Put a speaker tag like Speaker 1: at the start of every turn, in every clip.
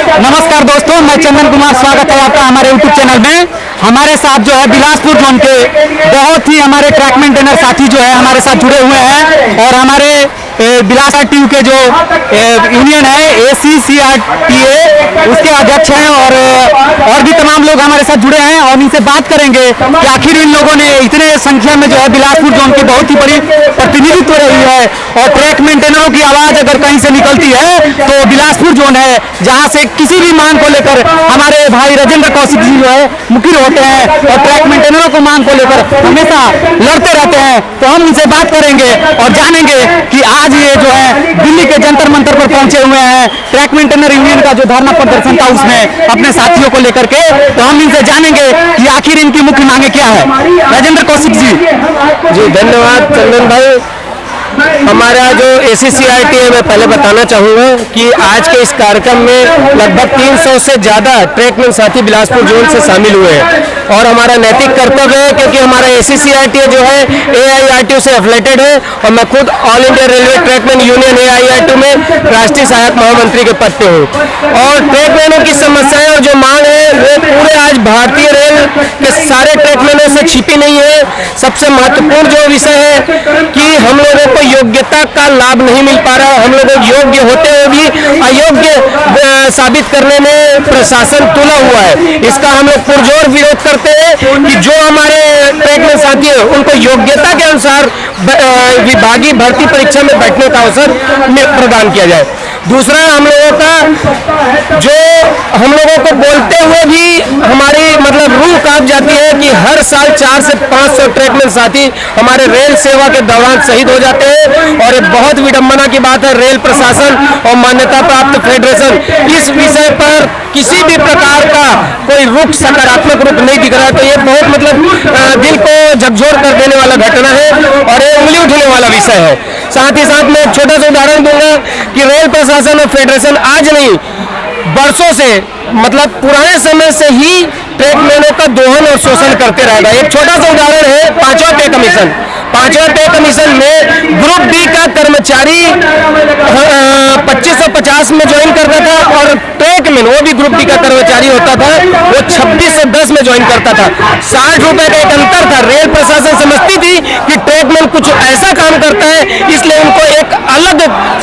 Speaker 1: नमस्कार दोस्तों, मैं चंदन कुमार, स्वागत है आपका हमारे यूट्यूब चैनल में। हमारे साथ जो है बिलासपुर जोन के बहुत ही हमारे ट्रैक मेंटेनर साथी जो है हमारे साथ जुड़े हुए हैं और हमारे बिलासपुर के जो यूनियन है ACCRTA उसके अध्यक्ष हैं और भी तमाम लोग हमारे साथ जुड़े हैं और इनसे बात करेंगे कि आखिर इन लोगों ने इतने संख्या में जो है बिलासपुर जोन की बहुत ही बड़ी प्रतिनिधित्व रही है और ट्रैक मेंटेनरों की आवाज़ अगर कहीं से निकलती है तो बिलासपुर जोन है, जहां से किसी भी मांग को लेकर हमारे भाई राजेंद्र कौशिक जी जो है मुखिर होते हैं और ट्रैक मेंटेनरों को मांग को लेकर हमेशा लड़ते रहते हैं। तो हम इनसे बात करेंगे और जानेंगे कि आज ये जो है दिल्ली के जंतर मंतर पर पहुंचे हुए हैं ट्रैक मेंटेनर यूनियन का जो धरना प्रदर्शन था उसमें अपने साथियों को लेकर के। तो हम इनसे जानेंगे कि आखिर इनकी मुख्य मांगे क्या है। राजेंद्र कौशिक जी।
Speaker 2: धन्यवाद चंदन भाई। हमारा जो ACCRTA मैं पहले बताना चाहूँगा कि आज के इस कार्यक्रम में लगभग 300 से ज़्यादा ट्रैकमैन साथी बिलासपुर जोन से शामिल हुए हैं और हमारा नैतिक कर्तव्य है क्योंकि हमारा ACCRTA जो है AIRTU से एफिलेटेड है और मैं खुद all India railway trackman union AIRTU में राष्ट्रीय सहायक महामंत्री के पद पे हूँ। और ट्रैकमैनों की समस्याएं और जो मांग है वो पूरे आज भारतीय रेल के सारे ट्रैकमैनों से छिपी नहीं है। सबसे महत्वपूर्ण जो विषय है कि हम लोगों को योग्यता का लाभ नहीं मिल पा रहा है। हम लोग योग्य होते हुए भी अयोग्य साबित करने में प्रशासन तुला हुआ है। इसका हम लोग पुरजोर विरोध करते हैं कि जो हमारे ट्रैकमैन साथी है उनको योग्यता के अनुसार विभागीय भर्ती परीक्षा में बैठने का अवसर प्रदान किया जाए। दूसरा हम लोगों का जो हम लोगों को बोलते हुए भी हमारी रूह कांप जाती है कि हर साल 400 से 500 ट्रैकमैन साथी हमारे रेल सेवा के दौरान शहीद हो जाते हैं और ये बहुत विडंबना की बात है। रेल प्रशासन और मान्यता प्राप्त फेडरेशन इस विषय पर किसी भी प्रकार का कोई रुख, सकारात्मक रुख नहीं दिख रहा है। तो ये बहुत दिल को झकझोर कर देने वाला घटना है और ये उंगली उठने वाला विषय है। साथ ही साथ मैं एक छोटा सा उदाहरण दूंगा कि रेल प्रशासन और फेडरेशन आज नहीं वर्षों से पुराने समय से ही ट्रैकमैनों का दोहन और शोषण करते रहेगा। एक छोटा सा उदाहरण है 5वां पे कमीशन। 5वां पे कमीशन में ग्रुप डी का कर्मचारी 2550 में ज्वाइन करता था और ट्रैकमैन वो भी ग्रुप डी का कर्मचारी होता था, वो 2610 में ज्वाइन करता था। 60 रुपए का एक अंतर था। रेल प्रशासन समझती थी कि ट्रैकमैन कुछ ऐसा काम करता है इसलिए उनको एक अलग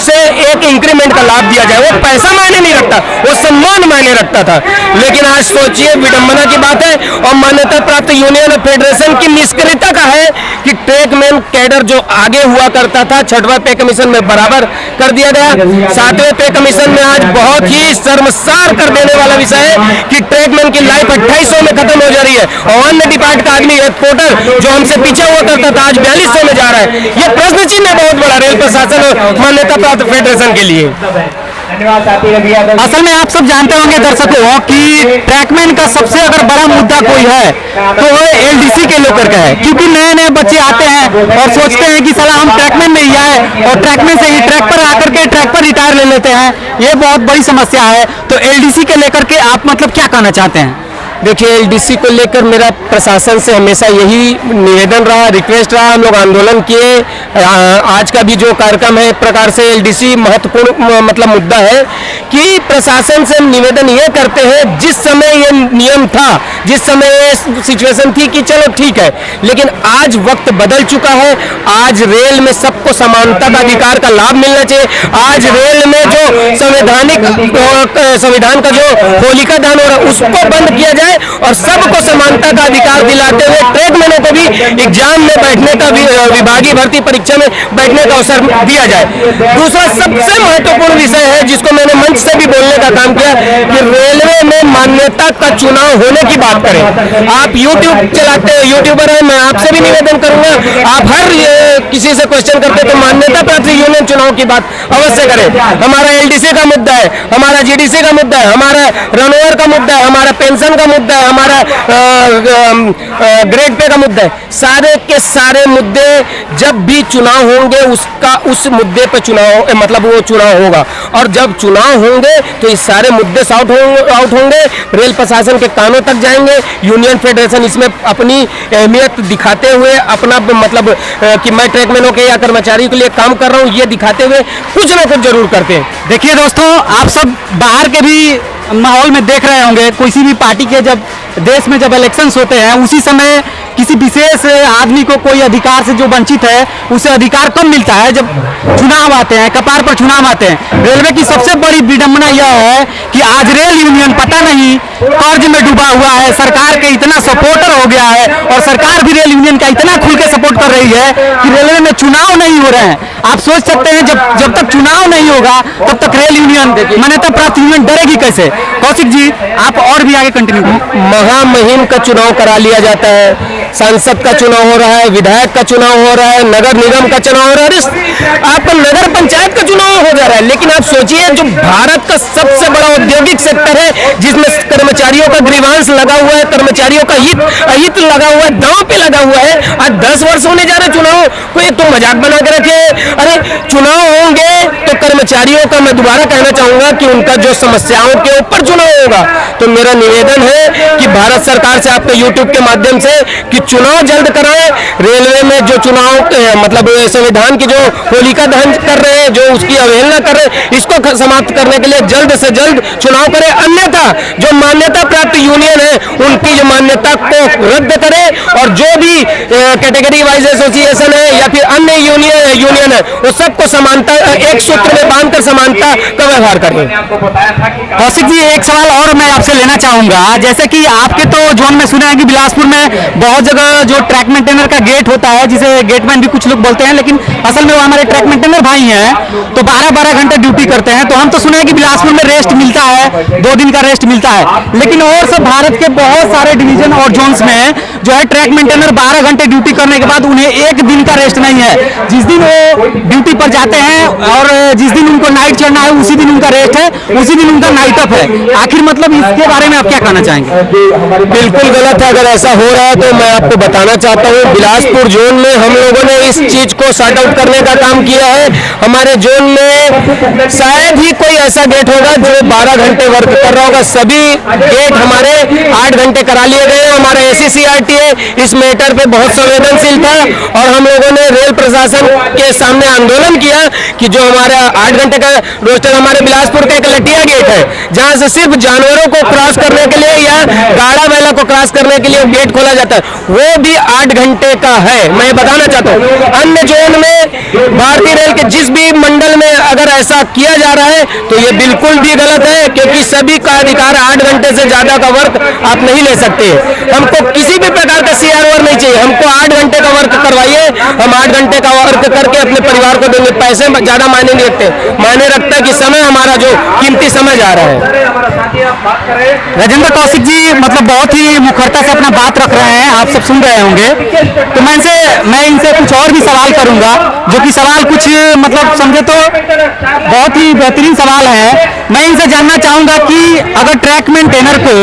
Speaker 2: से एक इंक्रीमेंट का लाभ दिया जाए। वो पैसा मायने नहीं रखता, वो सम्मान मायने रखता था। लेकिन आज सोचिए विडंबना की बात है और मान्यता प्राप्त यूनियन और फेडरेशन की निष्क्रियता का है कि ट्रैकमैन कैडर जो आगे हुआ करता था 6वां पे कमीशन में बराबर कर दिया गया। 7वें पे कमीशन में आज बहुत ही शर्मसार कर देने वाला विषय है कि ट्रैकमैन की लाइफ 2800 में खत्म हो जा रही है और अन्य डिपार्ट का आदमी एक पोर्टर जो हमसे पीछे हुआ करता था आज 4200 में जा रहा है। ये प्रश्न चिन्ह है बहुत बड़ा रेल प्रशासन और मान्यता प्राप्त फेडरेशन के लिए।
Speaker 1: असल में आप सब जानते होंगे दर्शकों कि ट्रैकमैन का सबसे अगर बड़ा मुद्दा कोई है तो वो LDC के लेकर का है, क्योंकि नए नए बच्चे आते हैं और सोचते हैं कि साला हम ट्रैकमैन में ही आए और ट्रैकमैन से ही ट्रैक पर आकर के ट्रैक पर रिटायर ले लेते हैं। ये बहुत बड़ी समस्या है। तो LDC के लेकर के आप क्या कहना चाहते हैं?
Speaker 2: देखिए LDC को लेकर मेरा प्रशासन से हमेशा यही निवेदन रहा, रिक्वेस्ट रहा। हम लोग आंदोलन किए। आज का भी जो कार्यक्रम है एक प्रकार से LDC महत्वपूर्ण मुद्दा है कि प्रशासन से हम निवेदन ये करते हैं, जिस समय ये नियम था, जिस समय ये सिचुएशन थी कि चलो ठीक है, लेकिन आज वक्त बदल चुका है। आज रेल में सबको समानता का अधिकार का लाभ मिलना चाहिए। आज रेल में जो संविधान का जो होलिका दहन हो रहा है उसको बंद किया जाए और सबको समानता का अधिकार दिलाते हुए ट्रैकमैनों को भी एग्जाम में बैठने का, विभागीय भर्ती परीक्षा में बैठने का अवसर दिया जाए। दूसरा सबसे महत्वपूर्ण विषय है जिसको मैंने मंच से भी बोलने का काम किया कि रेलवे में मान्यता का चुनाव होने की बात करें। आप यूट्यूब चलाते हैं, यूट्यूबर है, मैं आपसे भी निवेदन करूंगा आप हर किसी से क्वेश्चन करते तो मान्यता प्राप्त यूनियन चुनाव की बात अवश्य करें। हमारा LDC का मुद्दा है, हमारा GDC का मुद्दा है, हमारा रनोवर का मुद्दा है, हमारा पेंशन का मुद्दा है, हमारा ग्रेड पे का मुद्दा है। सारे के सारे मुद्दे जब भी चुनाव होंगे उस मुद्दे पे चुनाव वो चुनाव होगा और जब चुनाव होंगे तो ये सारे मुद्दे आउट होंगे, रेल प्रशासन के कानों तक जाएंगे। यूनियन फेडरेशन इसमें अपनी अहमियत दिखाते हुए अपना कि मैं ट्रैकमैनों के या कर्मचारियों के लिए काम कर रहा हूँ ये दिखाते हुए कुछ ना कुछ जरूर करते हैं।
Speaker 1: देखिए दोस्तों, आप सब बाहर के भी माहौल में देख रहे होंगे, किसी भी पार्टी के जब देश में जब इलेक्शंस होते हैं उसी समय किसी विशेष आदमी को कोई अधिकार से जो वंचित है उसे अधिकार कम मिलता है जब चुनाव आते हैं, कपार पर चुनाव आते हैं। रेलवे की सबसे बड़ी विडंबना यह है कि आज रेल यूनियन पता नहीं कर्ज में डूबा हुआ है, सरकार के इतना सपोर्टर हो गया है और सरकार भी रेल यूनियन का इतना खुल के सपोर्ट कर रही है कि रेलवे में चुनाव नहीं हो रहे हैं। आप सोच सकते हैं जब तक चुनाव नहीं होगा तब तक रेल यूनियन मान्यता प्राप्त यूनियन डरेगी कैसे। कौशिक जी आप और भी आगे कंटिन्यू करें।
Speaker 2: महामहिम का चुनाव करा लिया जाता है, सांसद का चुनाव हो रहा है, विधायक का चुनाव हो रहा है, नगर निगम का चुनाव हो रहा है, आपका नगर पंचायत का चुनाव हो जा रहा है। लेकिन आप सोचिए जो भारत का सबसे बड़ा औद्योगिक सेक्टर है जिसमें कर्मचारियों का ग्रीवांस लगा हुआ है, कर्मचारियों का हित अहित लगा हुआ है, दांव पे लगा हुआ है, आज 10 वर्ष होने जा रहे चुनाव को, एक तो मजाक बना के रखे। अरे चुनाव होंगे तो कर्मचारियों का मैं दोबारा कहना चाहूंगा कि उनका जो समस्याओं के ऊपर चुनाव होगा। तो मेरा निवेदन है कि भारत सरकार से आपके यूट्यूब के माध्यम से कि चुनाव जल्द कराएं। रेलवे में जो चुनाव मतलब संविधान की जो होलिका दहन कर रहे हैं, जो उसकी अवहेलना कर रहे हैं, इसको समाप्त करने के लिए जल्द से जल्द चुनाव करें। अन्यथा जो मान्यता प्राप्त यूनियन है उनकी जो मान्यता को रद्द करें और जो भी कैटेगरी वाइज एसोसिएशन है या फिर अन्य यूनियन है वो सबको समानता एक सूत्र में बांधकर समानता का व्यवहार करें।
Speaker 1: कौशिक जी एक सवाल और मैं आपसे लेना चाहूंगा, जैसे कि आपके तो जोन में सुना है कि बिलासपुर में बहुत जगह जो ट्रैक मेंटेनर का गेट होता है जिसे गेटमैन भी कुछ लोग बोलते हैं, लेकिन असल में वो हमारे ट्रैक मेंटेनर भाई हैं तो 12-12 घंटे ड्यूटी करते हैं। तो हम तो सुने हैं कि बिलासपुर में रेस्ट मिलता है, 2 दिन का रेस्ट मिलता है, लेकिन और सब भारत के बहुत सारे डिवीजन और जोन्स में जो है ट्रैक मेंटेनर 12 घंटे ड्यूटी करने के बाद उन्हें एक दिन का रेस्ट नहीं है। जिस दिन वो ड्यूटी पर जाते हैं और जिस दिन उनको नाइट चढ़ना है उसी दिन उनका रेस्ट है, उसी दिन उनका नाइट ऑफ है। आखिर मतलब इसके बारे में आप क्या कहना चाहेंगे?
Speaker 2: बिल्कुल गलत है। अगर ऐसा हो रहा है तो मैं आपको बताना चाहता हूँ बिलासपुर जोन में हम लोगों ने इस चीज को सॉर्ट आउट करने का काम किया है। हमारे जोन में शायद ही कोई ऐसा गेट होगा जो 12 घंटे वर्क कर रहा होगा। सभी गेट हमारे 8 घंटे करा लिए गए हैं। हमारा ACCRTA इस मैटर पे बहुत संवेदनशील था और हम लोगों ने रेल प्रशासन के सामने आंदोलन किया कि जो हमारा 8 घंटे का रोस्टर, हमारे बिलासपुर का एक लटिया गेट है जहां से सिर्फ जानवरों को क्रॉस करने के लिए या गाड़ा बैला को क्रॉस करने के लिए गेट खोला जाता है, वो भी 8 घंटे का है। मैं बताना चाहता हूँ अन्य जोन में भारतीय रेल के जिस भी मंडल में अगर ऐसा किया जा रहा है तो ये बिल्कुल भी गलत है, क्योंकि सभी का अधिकार 8 घंटे से ज्यादा का वर्क आप नहीं ले सकते। हमको किसी भी प्रकार का CR नहीं चाहिए, हमको 8 घंटे का वर्क करवाइए। हम 8 घंटे का वर्क करके अपने परिवार को देंगे। पैसे ज्यादा मायने नहीं रखते, मायने रखता है कि समय हमारा जो कीमती समय जा रहा है।
Speaker 1: राजेंद्र कौशिक जी मतलब बहुत ही मुखरता से अपना बात रख रहे हैं, आप सब सुन रहे होंगे। तो मैं इनसे कुछ और भी सवाल करूंगा जो कि सवाल कुछ मतलब समझे तो बहुत ही बेहतरीन सवाल है। मैं इनसे जानना चाहूंगा कि अगर ट्रैक मेंटेनर को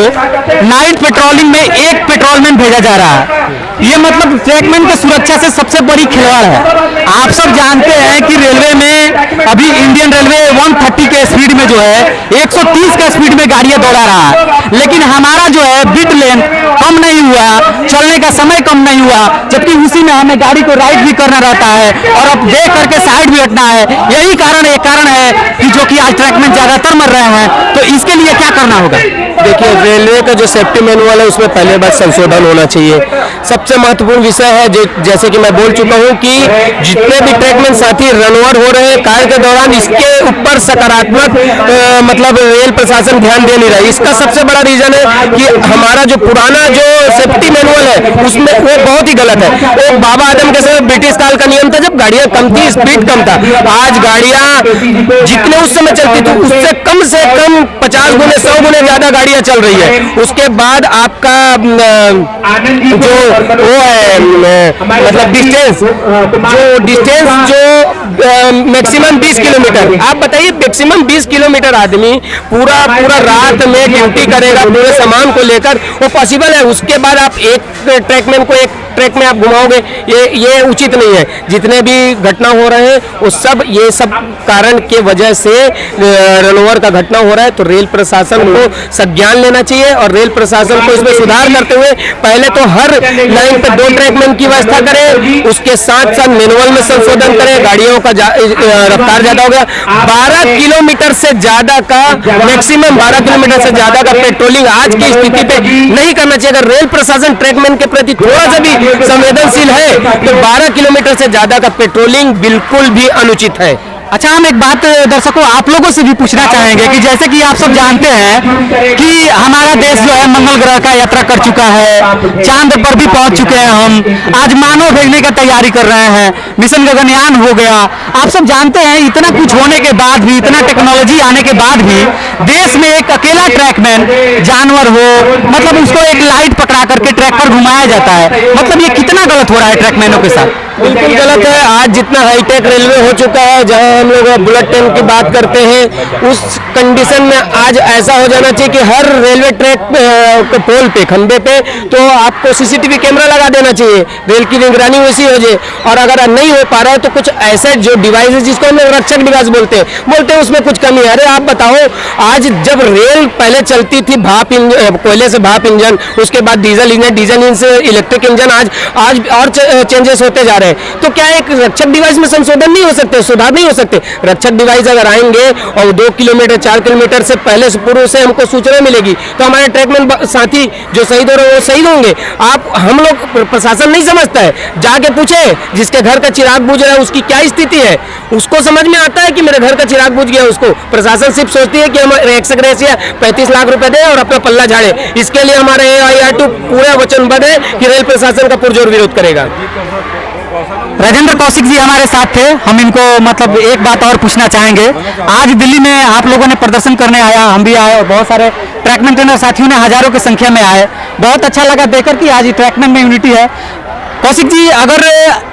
Speaker 1: नाइट पेट्रोलिंग में एक पेट्रोलमैन भेजा जा रहा है, ये मतलब ट्रैकमैन की सुरक्षा से सबसे बड़ी खिलवाड़ है। आप सब जानते हैं कि रेलवे में अभी इंडियन रेलवे 130 के स्पीड में जो है 130 का स्पीड में गाड़ियां दौड़ा रहा है, लेकिन हमारा जो है बिट लेंथ कम नहीं हुआ, चलने का समय कम नहीं हुआ, जबकि उसी में हमें गाड़ी को राइट भी करना रहता है और अब देख करके साइड भी हटना है। यही कारण है कि जो कि आज ट्रैकमैन ज्यादातर मर रहे हैं। तो इसके लिए क्या करना होगा?
Speaker 2: देखिए रेलवे का जो सेफ्टी मैनुअल है उसमें पहले बार संशोधन होना चाहिए। सबसे महत्वपूर्ण विषय है जैसे कि मैं बोल चुका हूं कि जितने भी ट्रैकमैन साथी रनओवर हो रहे हैं कार्य के दौरान, इसके ऊपर सकारात्मक मतलब रेल प्रशासन ध्यान दे नहीं रहा है। इसका सबसे बड़ा रीजन है कि हमारा जो पुराना जो सेफ्टी मैनुअल है उसमें वो बहुत ही गलत है। वो बाबा आदम के समय ब्रिटिश काल का नियम था जब गाड़ियां कम थी, स्पीड कम था। आज गाड़ियां जितने उस समय चलती थी उससे कम 50 गुने 100 गुने ज्यादा गाड़ियां चल रही है। उसके बाद आपका जो वो है मतलब डिस्टेंस जो मैक्सिमम 20 किलोमीटर, आप बताइए मैक्सिमम 20 किलोमीटर आदमी पूरा रात में ड्यूटी करेगा पूरे सामान को लेकर, वो पॉसिबल है? उसके बाद आप एक ट्रैकमैन को एक ट्रैक में आप घुमाओगे, ये उचित नहीं है। जितने भी घटना हो रहे हैं वो सब ये सब कारण के वजह से रनओवर का घटना हो रहा है। तो रेल प्रशासन को संज्ञान लेना चाहिए और रेल प्रशासन को इसमें सुधार करते हुए पहले तो हर लाइन पे 2 ट्रैकमैन की व्यवस्था करें, उसके साथ साथ मैनुअल में संशोधन करें। गाड़ियों का रफ्तार ज्यादा हो गया, 12 किलोमीटर से ज्यादा का मैक्सिमम 12 किलोमीटर से ज्यादा का पेट्रोलिंग आज की स्थिति पे नहीं करना चाहिए। अगर रेल प्रशासन ट्रैकमैन के प्रति थोड़ा सा भी संवेदनशील है तो 12 किलोमीटर से ज्यादा का पेट्रोलिंग बिल्कुल भी अनुचित है।
Speaker 1: अच्छा, हम एक बात दर्शकों आप लोगों से भी पूछना चाहेंगे कि जैसे कि आप सब जानते हैं कि हमारा देश जो है मंगल ग्रह का यात्रा कर चुका है, चांद पर भी पहुंच चुके हैं हम, आज मानव भेजने की तैयारी कर रहे हैं, मिशन गगनयान हो गया। आप सब जानते हैं इतना कुछ होने के बाद भी, इतना टेक्नोलॉजी आने के बाद भी देश में एक अकेला ट्रैकमैन जानवर हो, मतलब उसको एक लाइट पकड़ा करके ट्रैक पर घुमाया जाता है। मतलब ये कितना गलत हो रहा है ट्रैकमैनों के साथ?
Speaker 2: बिल्कुल गलत है। आज जितना हाईटेक रेलवे हो चुका है, जहां हम लोग बुलेट ट्रेन की बात करते हैं, उस कंडीशन में आज ऐसा हो जाना चाहिए कि हर रेलवे ट्रैक पोल पे, खंबे पे तो आपको सीसीटीवी कैमरा लगा देना चाहिए, रेल की निगरानी वैसी हो जाए। और अगर नहीं हो पा रहा है तो कुछ ऐसे जो डिवाइस है जिसको हम लोग रक्षक डिवाइस बोलते हैं उसमें कुछ कमी है। अरे आप बताओ, आज जब रेल पहले चलती थी कोयले से भाप इंजन, उसके बाद डीजल इंजन, डीजल इंजन से इलेक्ट्रिक इंजन, आज और चेंजेस होते जा रहे हैं। तो क्या एक रक्षक डिवाइस में संशोधन नहीं हो सकते, सुधार नहीं हो सकते? रक्षक डिवाइस अगर आएंगे और 2 किलोमीटर 4 किलोमीटर से पहले से पूर्व से हमको सूचना मिलेगी तो हमारे ट्रैकमैन साथी जो शहीद हो रहे हैं वो शहीद होंगे। हम लोग प्रशासन नहीं समझता है, जाके पूछे जिसके घर का चिराग बुझ रहा है उसकी क्या स्थिति है, उसको समझ में आता है कि मेरे घर का चिराग बुझ गया। उसको प्रशासन सिर्फ सोचती है कि हम रक्षक रेसिया 35 लाख रुपए दें और अपना पल्ला झाड़े। इसके लिए हमारे AIRTU पूरा वचनबद्ध है कि रेल प्रशासन का पुरजोर विरोध करेगा।
Speaker 1: राजेंद्र कौशिक जी हमारे साथ थे, हम इनको मतलब एक बात और पूछना चाहेंगे। आज दिल्ली में आप लोगों ने प्रदर्शन करने आया, हम भी आए और बहुत सारे ट्रैकमैन ट्रेनर साथियों ने हजारों की संख्या में आए। बहुत अच्छा लगा देखकर कि आज ट्रैकमैन में यूनिटी है। कौशिक जी, अगर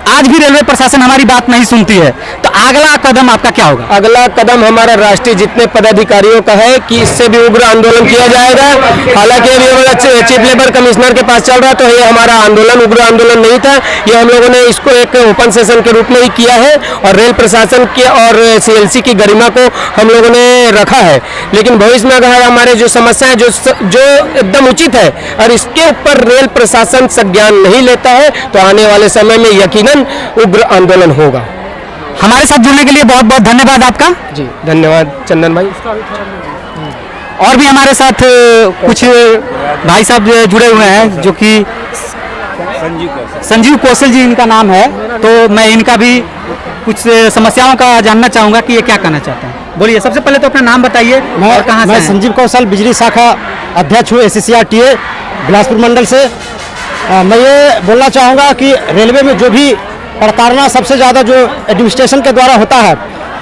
Speaker 1: आज भी रेलवे प्रशासन हमारी बात नहीं सुनती है तो अगला कदम आपका क्या होगा?
Speaker 2: अगला कदम हमारा राष्ट्रीय जितने पदाधिकारियों का है कि इससे भी उग्र आंदोलन किया जाएगा। हालांकि अभी हमारा चीफ लेबर कमिश्नर के पास चल रहा, तो ये हमारा आंदोलन उग्र आंदोलन नहीं था, ये हम लोगों ने इसको एक ओपन सेशन के रूप में ही किया है और रेल प्रशासन के और CLC की गरिमा को हम लोगों ने रखा है। लेकिन भविष्य में अगर हमारे जो समस्याएं जो एकदम उचित है और इसके ऊपर रेल प्रशासन संज्ञान नहीं लेता है तो आने वाले समय में यकीनन उग्र आंदोलन होगा।
Speaker 1: हमारे साथ जुड़ने के लिए बहुत बहुत धन्यवाद आपका।
Speaker 2: जी धन्यवाद चंदन भाई।
Speaker 1: और भी हमारे साथ कुछ भाई साहब जुड़े हुए हैं जो कि संजीव कौशल जी इनका नाम है, तो मैं इनका भी कुछ समस्याओं का जानना चाहूँगा कि ये क्या कहना चाहते हैं। बोलिए, सबसे पहले तो अपना नाम बताइए और कहाँ से हैं?
Speaker 3: मैं संजीव कौशल बिजली शाखा अध्यक्ष हूँ ACCRTA बिलासपुर मंडल से। मैं ये बोलना चाहूँगा कि रेलवे में जो भी प्रताड़ना सबसे ज़्यादा जो एडमिनिस्ट्रेशन के द्वारा होता है,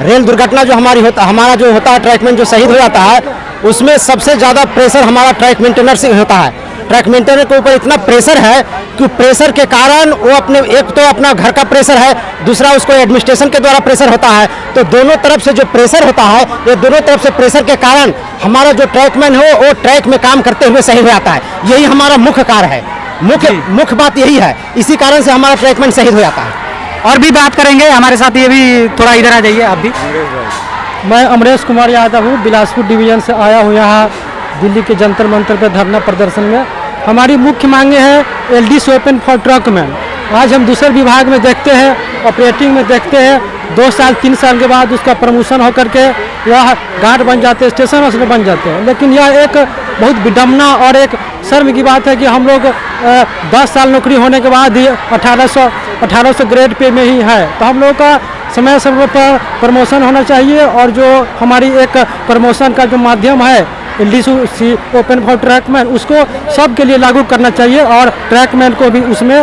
Speaker 3: रेल दुर्घटना जो हमारा जो होता है, ट्रैकमैन जो शहीद हो जाता है, उसमें सबसे ज़्यादा प्रेशर हमारा ट्रैक मेंटेनर से होता है। ट्रैक मेंटेनर के ऊपर इतना प्रेशर है कि प्रेशर के कारण वो एक तो अपना घर का प्रेशर है, दूसरा उसको एडमिनिस्ट्रेशन के द्वारा प्रेशर होता है। तो दोनों तरफ से जो प्रेशर होता है, ये दोनों तरफ से प्रेशर के कारण हमारा जो ट्रैकमैन हो वो ट्रैक में काम करते हुए शहीद हो जाता है। यही हमारा मुख्य कार्य है, मुख्य बात यही है। इसी कारण से हमारा ट्रैकमैन शहीद हो जाता है।
Speaker 1: और भी बात करेंगे हमारे साथ, ये भी थोड़ा इधर आ जाइए आप भी।
Speaker 4: मैं अमरेश कुमार यादव हूँ, बिलासपुर डिवीजन से आया हूँ यहाँ दिल्ली के जंतर मंतर पर धरना प्रदर्शन में। हमारी मुख्य मांगे हैं LDC ओपन फॉर ट्रकमैन। आज हम दूसरे विभाग में देखते हैं, ऑपरेटिंग में देखते हैं, 2 साल 3 साल के बाद उसका प्रमोशन होकर के यह गार्ड बन जाते हैं, स्टेशन मास्टर बन जाते हैं। लेकिन यह एक बहुत विडम्बना और एक शर्म की बात है कि हम लोग 10 साल नौकरी होने के बाद ही 1800 ग्रेड पे में ही है। तो हम लोग का समय पर प्रमोशन होना चाहिए और जो हमारी एक प्रमोशन का जो माध्यम है LDC ओपन फॉर ट्रैकमैन, उसको सबके लिए लागू करना चाहिए और ट्रैकमैन को भी उसमें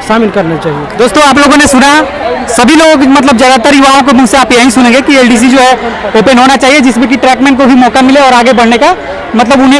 Speaker 4: शामिल करना चाहिए।
Speaker 1: दोस्तों, आप लोगों ने सुना, सभी लोग मतलब ज़्यादातर युवाओं को मुझ से आप यही सुनेंगे कि LDC जो है ओपन होना चाहिए, जिसमें कि ट्रैकमैन को भी मौका मिले और आगे बढ़ने का, मतलब उन्हें